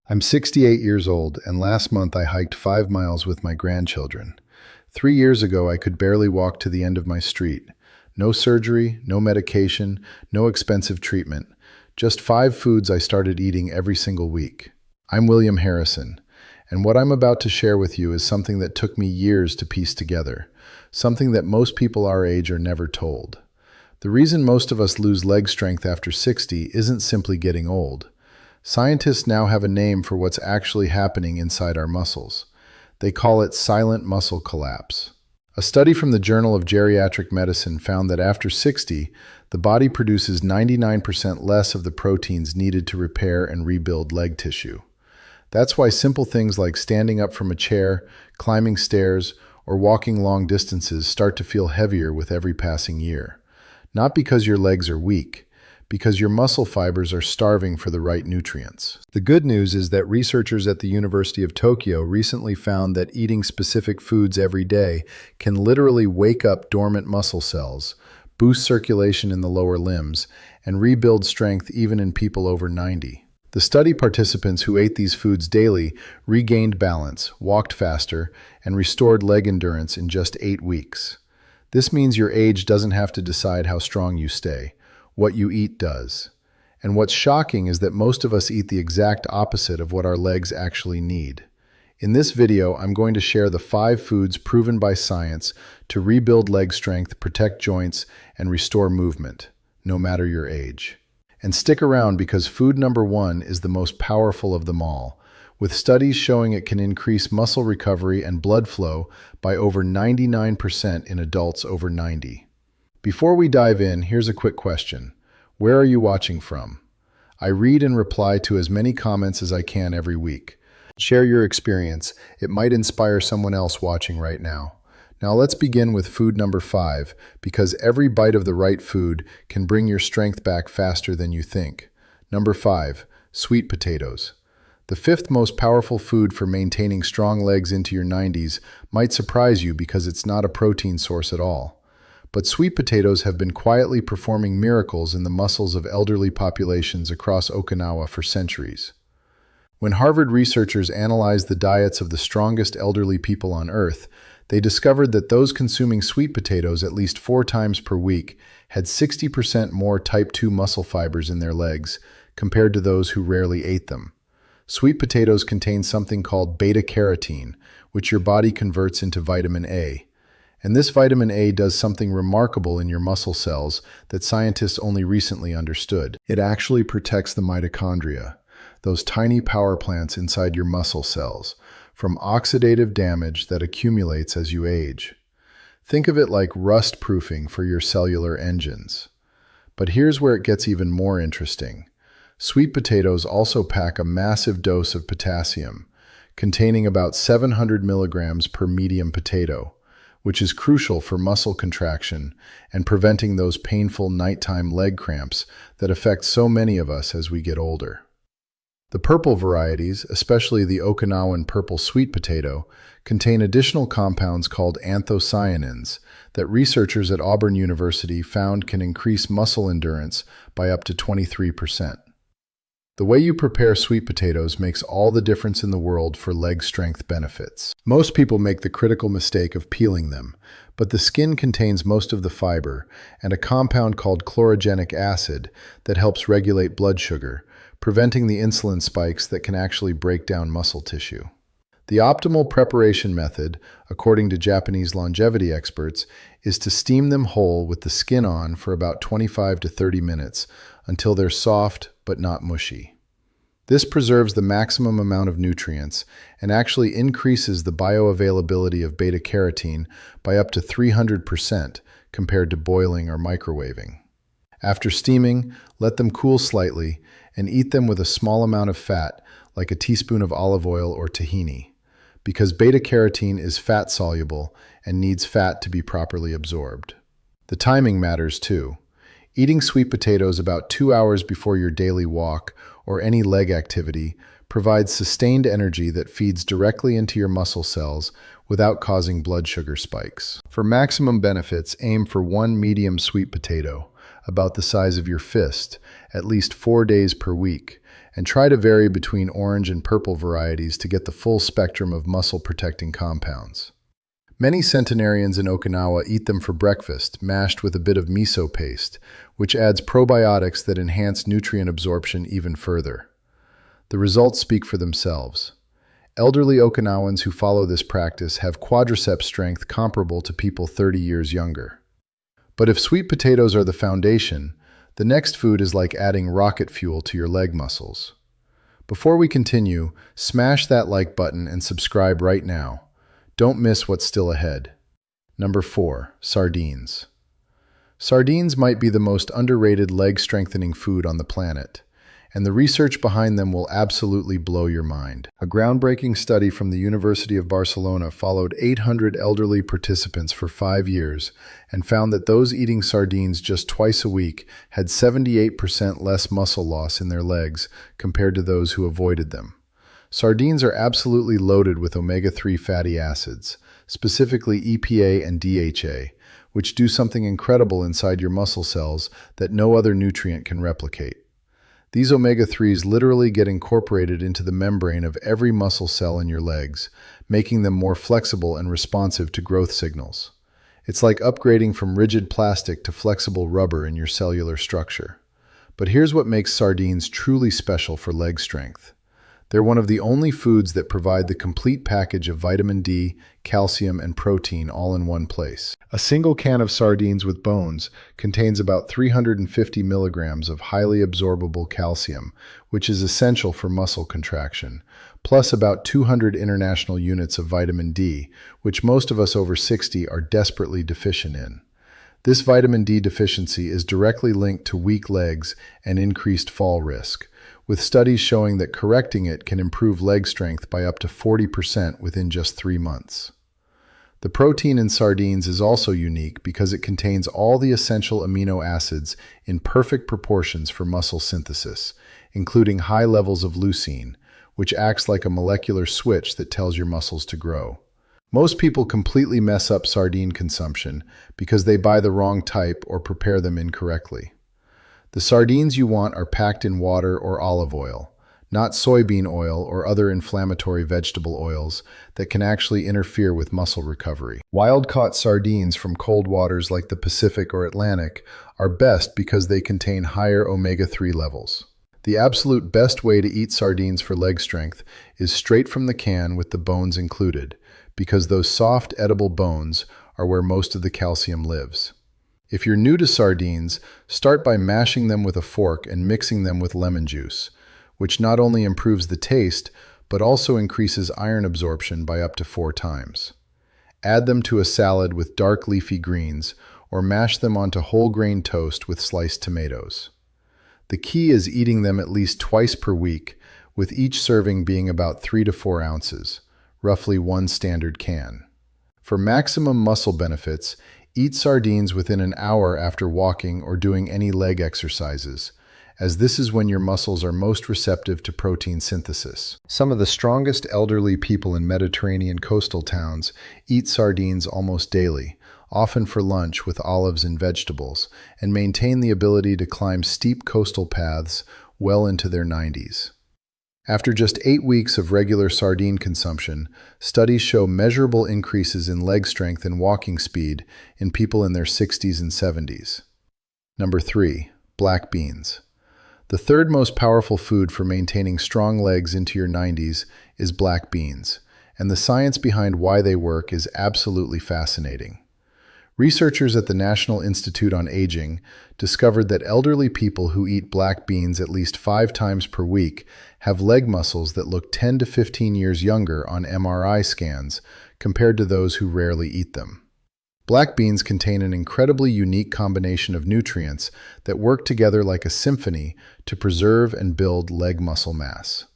I'm 68 years old, and last month I hiked 5 miles with my grandchildren. 3 years ago, I could barely walk to the end of my street. No surgery, no medication, no expensive treatment. Just 5 foods I started eating every single week. I'm William Harrison, and what I'm about to share with you is something that took me years to piece together, something that most people our age are never told. The reason most of us lose leg strength after 60 isn't simply getting old. Scientists now have a name for what's actually happening inside our muscles. They call it silent muscle collapse. A study from the Journal of Geriatric Medicine found that after 60, the body produces 99% less of the proteins needed to repair and rebuild leg tissue. That's why simple things like standing up from a chair, climbing stairs, or walking long distances start to feel heavier with every passing year. Not because your legs are weak, because your muscle fibers are starving for the right nutrients. The good news is that researchers at the University of Tokyo recently found that eating specific foods every day can literally wake up dormant muscle cells, boost circulation in the lower limbs, and rebuild strength even in people over 90. The study participants who ate these foods daily regained balance, walked faster, and restored leg endurance in just 8 weeks. This means your age doesn't have to decide how strong you stay. What you eat does. And what's shocking is that most of us eat the exact opposite of what our legs actually need. In this video, I'm going to share the 5 foods proven by science to rebuild leg strength, protect joints, and restore movement, no matter your age. And stick around because food number 1 is the most powerful of them all, with studies showing it can increase muscle recovery and blood flow by over 99% in adults over 90. Before we dive in, here's a quick question. Where are you watching from? I read and reply to as many comments as I can every week. Share your experience. It might inspire someone else watching right now. Now let's begin with food number 5, because every bite of the right food can bring your strength back faster than you think. Number 5, sweet potatoes. The 5th most powerful food for maintaining strong legs into your 90s might surprise you because it's not a protein source at all. But sweet potatoes have been quietly performing miracles in the muscles of elderly populations across Okinawa for centuries. When Harvard researchers analyzed the diets of the strongest elderly people on Earth, they discovered that those consuming sweet potatoes at least 4 times per week had 60% more type 2 muscle fibers in their legs compared to those who rarely ate them. Sweet potatoes contain something called beta-carotene, which your body converts into vitamin A. And this vitamin A does something remarkable in your muscle cells that scientists only recently understood. It actually protects the mitochondria, those tiny power plants inside your muscle cells, from oxidative damage that accumulates as you age. Think of it like rust proofing for your cellular engines. But here's where it gets even more interesting. Sweet potatoes also pack a massive dose of potassium, containing about 700 milligrams per medium potato, which is crucial for muscle contraction and preventing those painful nighttime leg cramps that affect so many of us as we get older. The purple varieties, especially the Okinawan purple sweet potato, contain additional compounds called anthocyanins that researchers at Auburn University found can increase muscle endurance by up to 23%. The way you prepare sweet potatoes makes all the difference in the world for leg strength benefits. Most people make the critical mistake of peeling them, but the skin contains most of the fiber and a compound called chlorogenic acid that helps regulate blood sugar, preventing the insulin spikes that can actually break down muscle tissue. The optimal preparation method, according to Japanese longevity experts, is to steam them whole with the skin on for about 25 to 30 minutes until they're soft but not mushy. This preserves the maximum amount of nutrients and actually increases the bioavailability of beta-carotene by up to 300% compared to boiling or microwaving. After steaming, let them cool slightly and eat them with a small amount of fat, like a teaspoon of olive oil or tahini, because beta-carotene is fat-soluble and needs fat to be properly absorbed. The timing matters too. Eating sweet potatoes about 2 hours before your daily walk or any leg activity provides sustained energy that feeds directly into your muscle cells without causing blood sugar spikes. For maximum benefits, aim for 1 medium sweet potato, about the size of your fist, at least 4 days per week, and try to vary between orange and purple varieties to get the full spectrum of muscle-protecting compounds. Many centenarians in Okinawa eat them for breakfast, mashed with a bit of miso paste, which adds probiotics that enhance nutrient absorption even further. The results speak for themselves. Elderly Okinawans who follow this practice have quadriceps strength comparable to people 30 years younger. But if sweet potatoes are the foundation, the next food is like adding rocket fuel to your leg muscles. Before we continue, smash that like button and subscribe right now. Don't miss what's still ahead. Number 4. Sardines. Sardines might be the most underrated leg-strengthening food on the planet, and the research behind them will absolutely blow your mind. A groundbreaking study from the University of Barcelona followed 800 elderly participants for 5 years and found that those eating sardines just twice a week had 78% less muscle loss in their legs compared to those who avoided them. Sardines are absolutely loaded with omega-3 fatty acids, specifically EPA and DHA, which do something incredible inside your muscle cells that no other nutrient can replicate. These omega-3s literally get incorporated into the membrane of every muscle cell in your legs, making them more flexible and responsive to growth signals. It's like upgrading from rigid plastic to flexible rubber in your cellular structure. But here's what makes sardines truly special for leg strength. They're one of the only foods that provide the complete package of vitamin D, calcium, and protein all in one place. A single can of sardines with bones contains about 350 milligrams of highly absorbable calcium, which is essential for muscle contraction, plus about 200 international units of vitamin D, which most of us over 60 are desperately deficient in. This vitamin D deficiency is directly linked to weak legs and increased fall risk, with studies showing that correcting it can improve leg strength by up to 40% within just 3 months. The protein in sardines is also unique because it contains all the essential amino acids in perfect proportions for muscle synthesis, including high levels of leucine, which acts like a molecular switch that tells your muscles to grow. Most people completely mess up sardine consumption because they buy the wrong type or prepare them incorrectly. The sardines you want are packed in water or olive oil, not soybean oil or other inflammatory vegetable oils that can actually interfere with muscle recovery. Wild-caught sardines from cold waters like the Pacific or Atlantic are best because they contain higher omega-3 levels. The absolute best way to eat sardines for leg strength is straight from the can with the bones included, because those soft, edible bones are where most of the calcium lives. If you're new to sardines, start by mashing them with a fork and mixing them with lemon juice, which not only improves the taste, but also increases iron absorption by up to 4 times. Add them to a salad with dark leafy greens, or mash them onto whole grain toast with sliced tomatoes. The key is eating them at least twice per week, with each serving being about 3 to 4 ounces, roughly 1 standard can. For maximum muscle benefits, eat sardines within an hour after walking or doing any leg exercises, as this is when your muscles are most receptive to protein synthesis. Some of the strongest elderly people in Mediterranean coastal towns eat sardines almost daily, often for lunch with olives and vegetables, and maintain the ability to climb steep coastal paths well into their 90s. After just 8 weeks of regular sardine consumption, studies show measurable increases in leg strength and walking speed in people in their 60s and 70s. Number 3. Black beans. The third most powerful food for maintaining strong legs into your 90s is black beans, and the science behind why they work is absolutely fascinating. Researchers at the National Institute on Aging discovered that elderly people who eat black beans at least 5 times per week have leg muscles that look 10 to 15 years younger on MRI scans compared to those who rarely eat them. Black beans contain an incredibly unique combination of nutrients that work together like a symphony to preserve and build leg muscle mass.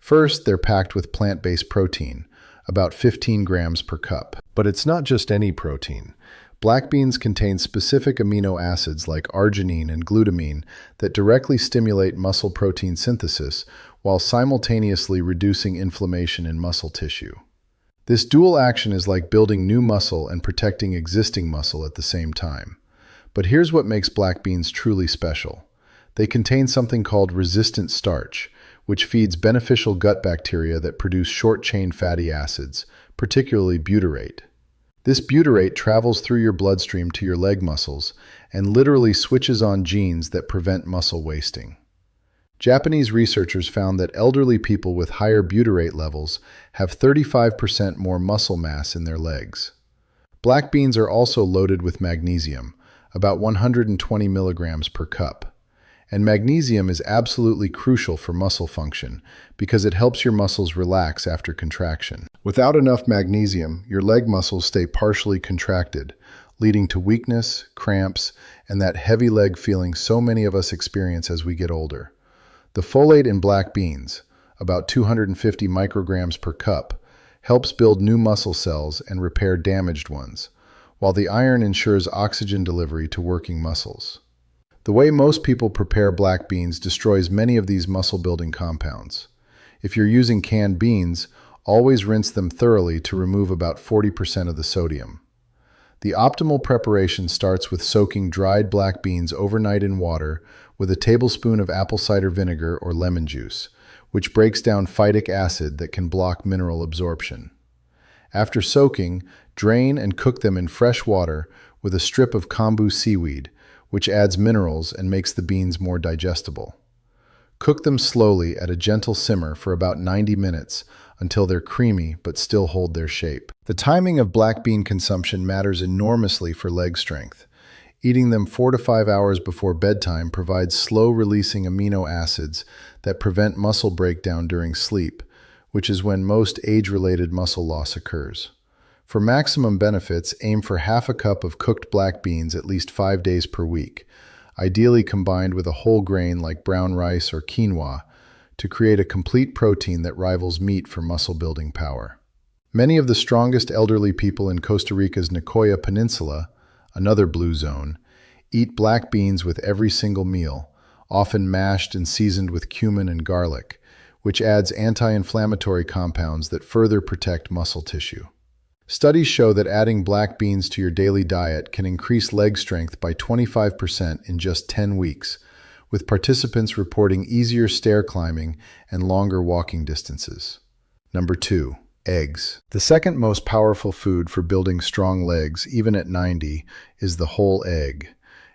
First, they're packed with plant-based protein, about 15 grams per cup. But it's not just any protein. Black beans contain specific amino acids like arginine and glutamine that directly stimulate muscle protein synthesis while simultaneously reducing inflammation in muscle tissue. This dual action is like building new muscle and protecting existing muscle at the same time. But here's what makes black beans truly special. They contain something called resistant starch, which feeds beneficial gut bacteria that produce short-chain fatty acids, particularly butyrate. This butyrate travels through your bloodstream to your leg muscles and literally switches on genes that prevent muscle wasting. Japanese researchers found that elderly people with higher butyrate levels have 35% more muscle mass in their legs. Black beans are also loaded with magnesium, about 120 milligrams per cup. And magnesium is absolutely crucial for muscle function because it helps your muscles relax after contraction. Without enough magnesium, your leg muscles stay partially contracted, leading to weakness, cramps, and that heavy leg feeling so many of us experience as we get older. The folate in black beans, about 250 micrograms per cup, helps build new muscle cells and repair damaged ones, while the iron ensures oxygen delivery to working muscles. The way most people prepare black beans destroys many of these muscle-building compounds. If you're using canned beans, always rinse them thoroughly to remove about 40% of the sodium. The optimal preparation starts with soaking dried black beans overnight in water with a tablespoon of apple cider vinegar or lemon juice, which breaks down phytic acid that can block mineral absorption. After soaking, drain and cook them in fresh water with a strip of kombu seaweed, which adds minerals and makes the beans more digestible. Cook them slowly at a gentle simmer for about 90 minutes until they're creamy but still hold their shape. The timing of black bean consumption matters enormously for leg strength. Eating them 4 to 5 hours before bedtime provides slow-releasing amino acids that prevent muscle breakdown during sleep, which is when most age-related muscle loss occurs. For maximum benefits, aim for half a cup of cooked black beans at least 5 days per week, ideally combined with a whole grain like brown rice or quinoa, to create a complete protein that rivals meat for muscle-building power. Many of the strongest elderly people in Costa Rica's Nicoya Peninsula, another blue zone, eat black beans with every single meal, often mashed and seasoned with cumin and garlic, which adds anti-inflammatory compounds that further protect muscle tissue. Studies show that adding black beans to your daily diet can increase leg strength by 25% in just 10 weeks, with participants reporting easier stair climbing and longer walking distances. Number 2. Eggs. The second most powerful food for building strong legs, even at 90, is the whole egg.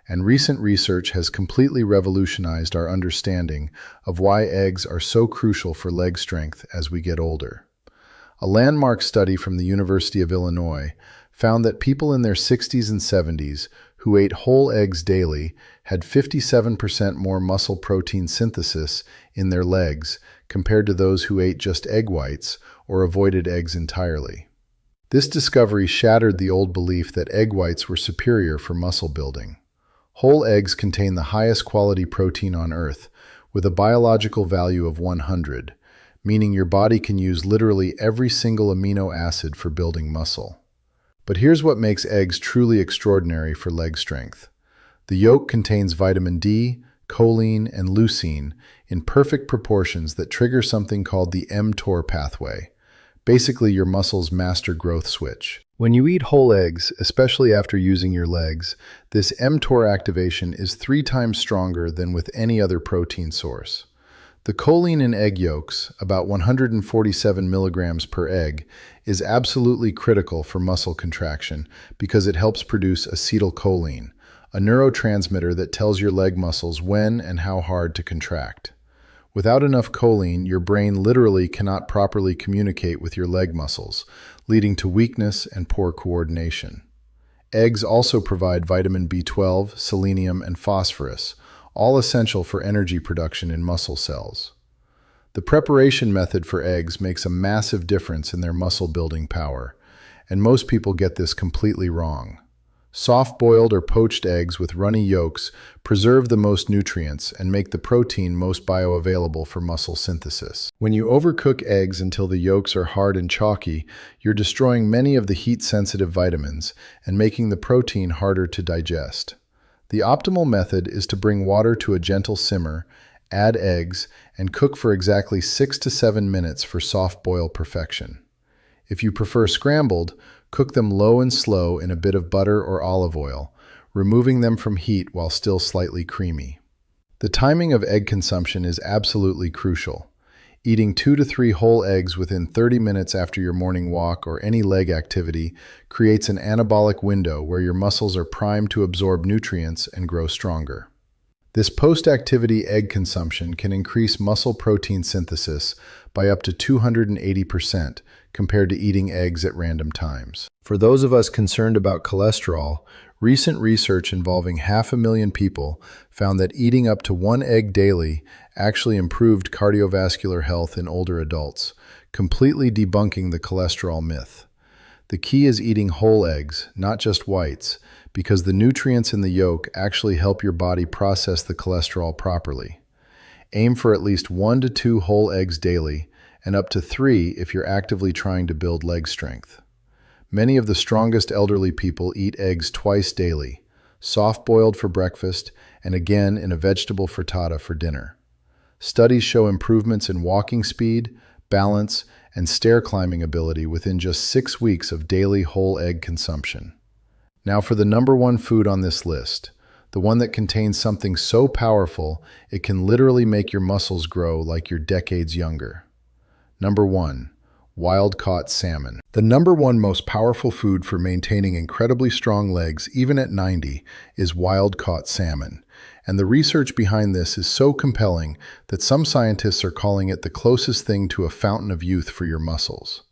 And recent research has completely revolutionized our understanding of why eggs are so crucial for leg strength as we get older. A landmark study from the University of Illinois found that people in their 60s and 70s who ate whole eggs daily had 57% more muscle protein synthesis in their legs compared to those who ate just egg whites or avoided eggs entirely. This discovery shattered the old belief that egg whites were superior for muscle building. Whole eggs contain the highest quality protein on Earth, with a biological value of 100, meaning your body can use literally every single amino acid for building muscle. But here's what makes eggs truly extraordinary for leg strength. The yolk contains vitamin D, choline, and leucine in perfect proportions that trigger something called the mTOR pathway, basically your muscle's master growth switch. When you eat whole eggs, especially after using your legs, this mTOR activation is 3 times stronger than with any other protein source. The choline in egg yolks, about 147 milligrams per egg, is absolutely critical for muscle contraction because it helps produce acetylcholine, a neurotransmitter that tells your leg muscles when and how hard to contract. Without enough choline, your brain literally cannot properly communicate with your leg muscles, leading to weakness and poor coordination. Eggs also provide vitamin B12, selenium, and phosphorus, all essential for energy production in muscle cells. The preparation method for eggs makes a massive difference in their muscle building power, and most people get this completely wrong. Soft-boiled or poached eggs with runny yolks preserve the most nutrients and make the protein most bioavailable for muscle synthesis. When you overcook eggs until the yolks are hard and chalky, you're destroying many of the heat-sensitive vitamins and making the protein harder to digest. The optimal method is to bring water to a gentle simmer, add eggs, and cook for exactly 6 to 7 minutes for soft boil perfection. If you prefer scrambled, cook them low and slow in a bit of butter or olive oil, removing them from heat while still slightly creamy. The timing of egg consumption is absolutely crucial. Eating 2 to 3 whole eggs within 30 minutes after your morning walk or any leg activity creates an anabolic window where your muscles are primed to absorb nutrients and grow stronger. This post-activity egg consumption can increase muscle protein synthesis by up to 280% compared to eating eggs at random times. For those of us concerned about cholesterol, recent research involving 500,000 people found that eating up to 1 egg daily actually improved cardiovascular health in older adults, completely debunking the cholesterol myth. The key is eating whole eggs, not just whites, because the nutrients in the yolk actually help your body process the cholesterol properly. Aim for at least 1 to 2 whole eggs daily, and up to 3 if you're actively trying to build leg strength. Many of the strongest elderly people eat eggs twice daily, soft-boiled for breakfast and again in a vegetable frittata for dinner. Studies show improvements in walking speed, balance, and stair climbing ability within just 6 weeks of daily whole egg consumption. Now for the number one food on this list, the one that contains something so powerful it can literally make your muscles grow like you're decades younger. Number 1. Wild-caught salmon. The number one most powerful food for maintaining incredibly strong legs, even at 90, is wild-caught salmon. And the research behind this is so compelling that some scientists are calling it the closest thing to a fountain of youth for your muscles.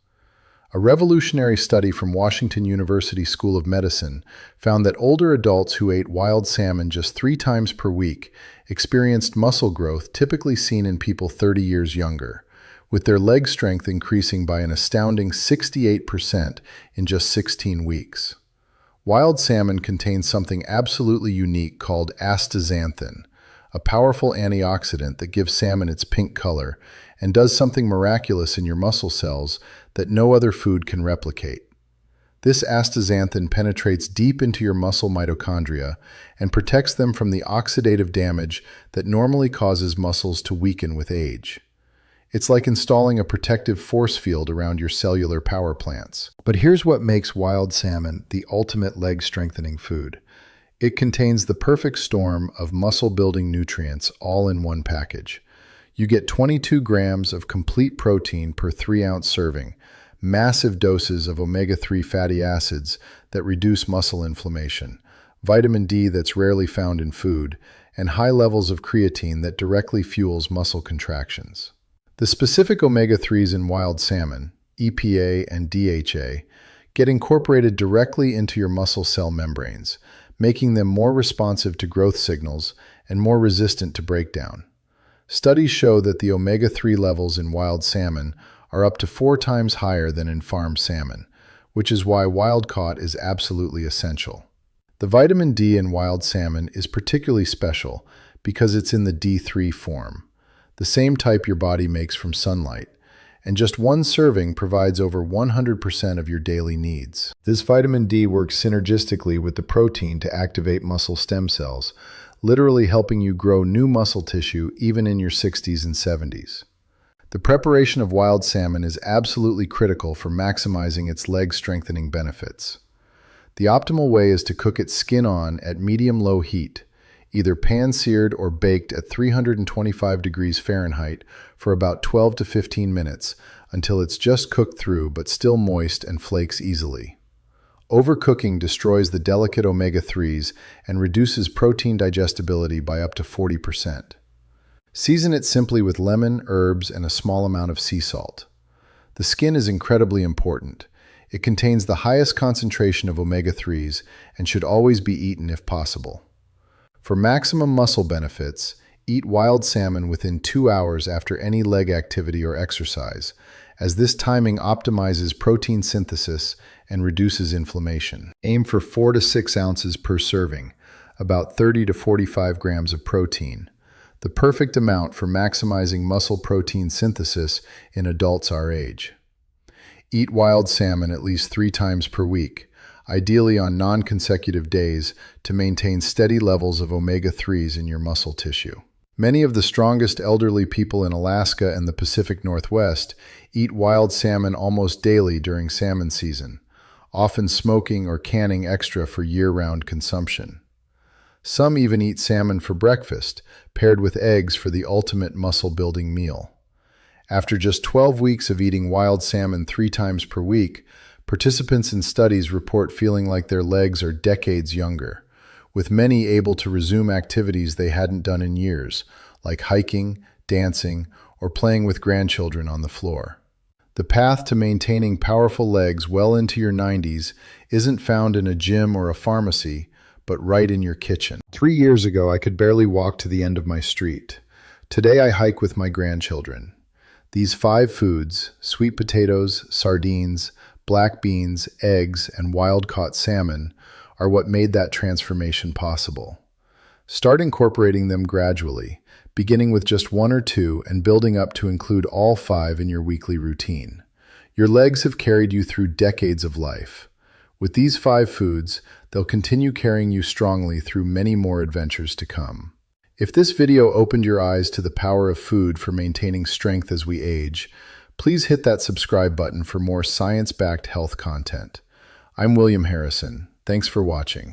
A revolutionary study from Washington University School of Medicine found that older adults who ate wild salmon just 3 times per week experienced muscle growth typically seen in people 30 years younger, with their leg strength increasing by an astounding 68% in just 16 weeks. Wild salmon contains something absolutely unique called astaxanthin, a powerful antioxidant that gives salmon its pink color and does something miraculous in your muscle cells that no other food can replicate. This astaxanthin penetrates deep into your muscle mitochondria and protects them from the oxidative damage that normally causes muscles to weaken with age. It's like installing a protective force field around your cellular power plants. But here's what makes wild salmon the ultimate leg-strengthening food. It contains the perfect storm of muscle-building nutrients all in one package. You get 22 grams of complete protein per 3-ounce serving, massive doses of omega-3 fatty acids that reduce muscle inflammation, vitamin D that's rarely found in food, and high levels of creatine that directly fuels muscle contractions. The specific omega-3s in wild salmon, EPA and DHA, get incorporated directly into your muscle cell membranes, making them more responsive to growth signals and more resistant to breakdown. Studies show that the omega-3 levels in wild salmon are up to 4 times higher than in farmed salmon, which is why wild-caught is absolutely essential. The vitamin D in wild salmon is particularly special because it's in the D3 form, the same type your body makes from sunlight, and just 1 serving provides over 100% of your daily needs. This vitamin D works synergistically with the protein to activate muscle stem cells, literally helping you grow new muscle tissue even in your 60s and 70s. The preparation of wild salmon is absolutely critical for maximizing its leg-strengthening benefits. The optimal way is to cook it skin-on at medium-low heat, either pan-seared or baked at 325 degrees Fahrenheit for about 12 to 15 minutes until it's just cooked through but still moist and flakes easily. Overcooking destroys the delicate omega-3s and reduces protein digestibility by up to 40%. Season it simply with lemon, herbs, and a small amount of sea salt. The skin is incredibly important. It contains the highest concentration of omega-3s and should always be eaten if possible. For maximum muscle benefits, eat wild salmon within 2 hours after any leg activity or exercise, as this timing optimizes protein synthesis and reduces inflammation. Aim for 4 to 6 ounces per serving, about 30 to 45 grams of protein, the perfect amount for maximizing muscle protein synthesis in adults our age. Eat wild salmon at least 3 times per week, ideally on non-consecutive days, to maintain steady levels of omega-3s in your muscle tissue. Many of the strongest elderly people in Alaska and the Pacific Northwest eat wild salmon almost daily during salmon season, often smoking or canning extra for year-round consumption. Some even eat salmon for breakfast, paired with eggs for the ultimate muscle-building meal. After just 12 weeks of eating wild salmon 3 times per week, participants in studies report feeling like their legs are decades younger, with many able to resume activities they hadn't done in years, like hiking, dancing, or playing with grandchildren on the floor. The path to maintaining powerful legs well into your 90s isn't found in a gym or a pharmacy, but right in your kitchen. 3 years ago, I could barely walk to the end of my street. Today, I hike with my grandchildren. These 5 foods, sweet potatoes, sardines, black beans, eggs, and wild-caught salmon, are what made that transformation possible. Start incorporating them gradually, beginning with just 1 or 2 and building up to include all 5 in your weekly routine. Your legs have carried you through decades of life. With these 5 foods, they'll continue carrying you strongly through many more adventures to come. If this video opened your eyes to the power of food for maintaining strength as we age, please hit that subscribe button for more science-backed health content. I'm William Harrison. Thanks for watching.